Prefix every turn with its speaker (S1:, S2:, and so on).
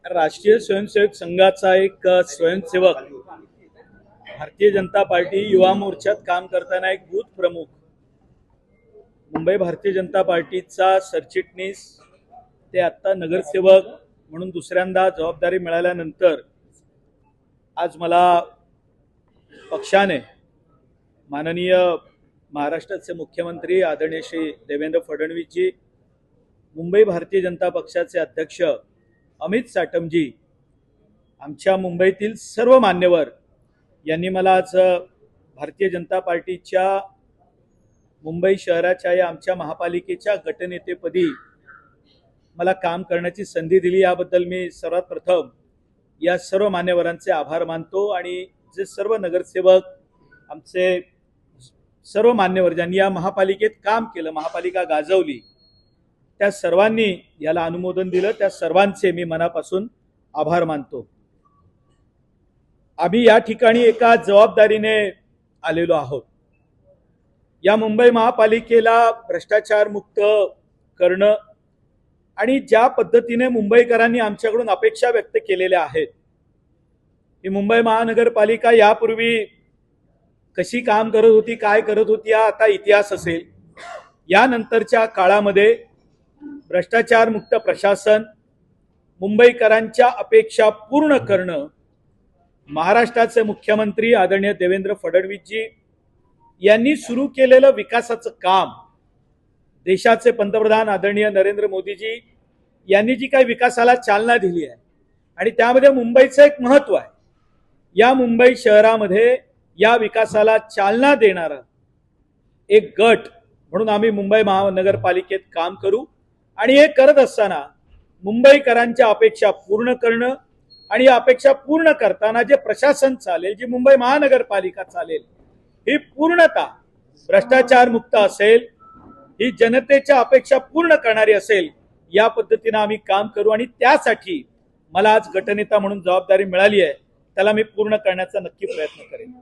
S1: राष्ट्रीय स्वयंसेवक संघाचा एक स्वयंसेवक भारतीय जनता पार्टी युवा मोर्चात काम करताना एक बूथ प्रमुख मुंबई भारतीय जनता पार्टीचा सरचिटणीस ते आता नगरसेवक म्हणून दुसऱ्यांदा जबाबदारी मिळाल्यानंतर आज मला पक्षाने माननीय महाराष्ट्राचे मुख्यमंत्री आदरणीय श्री देवेंद्र फडणवीसजी, मुंबई भारतीय जनता पक्षाचे अध्यक्ष अमित साटमजी, आमच्या मुंबईतील सर्व मान्यवर यांनी मला आज भारतीय जनता पार्टीच्या मुंबई शहराच्या या आमच्या महापालिकेच्या गटनेतेपदी मला काम करण्याची संधी दिली। याबद्दल मी सर्वात प्रथम या सर्व मान्यवरांचे आभार मानतो आणि जे सर्व नगरसेवक, आमचे सर्व मान्यवर ज्यांनी या महापालिकेत काम केलं, महापालिका गाजवली, त्या सर्वांनी याला अनुमोदन दिलं, त्या सर्वांचे मी मनापासून आभार मानतो। आम्ही या ठिकाणी एका जबाबदारीने आलेलो आहोत। या मुंबई महापालिकेला भ्रष्टाचार मुक्त करणं आणि ज्या पद्धतीने मुंबईकरांनी आमच्याकडून अपेक्षा व्यक्त केलेल्या आहेत, ही मुंबई महानगरपालिका यापूर्वी कशी काम करत होती, काय करत होती, हा आता इतिहास असेल। यानंतरच्या काळामध्ये भ्रष्टाचार मुक्त प्रशासन, मुंबईकरांच्या अपेक्षा पूर्ण करणं, महाराष्ट्राचे मुख्यमंत्री आदरणीय देवेंद्र फडणवीसजी यांनी सुरू केलेलं विकासाचं काम, देशाचे पंतप्रधान आदरणीय नरेंद्र मोदीजी यांनी जी काही विकासाला चालना दिली आहे आणि त्यामध्ये मुंबईचं एक महत्त्व आहे। या मुंबई शहरामध्ये या विकासाला चालना देणारा एक गट म्हणून आम्ही मुंबई महानगरपालिकेत काम करू आणि हे करत असताना मुंबईकरांच्या अपेक्षा पूर्ण करणं आणि या अपेक्षा पूर्ण करताना जे प्रशासन चालेल, जी मुंबई महानगरपालिका चालेल, ही पूर्णतः भ्रष्टाचार मुक्त असेल, ही जनतेच्या अपेक्षा पूर्ण करणारी असेल, या पद्धतीने आम्ही काम करू आणि त्यासाठी मला आज गटनेता म्हणून जबाबदारी मिळाली आहे, त्याला मी पूर्ण करण्याचा नक्की प्रयत्न करेन।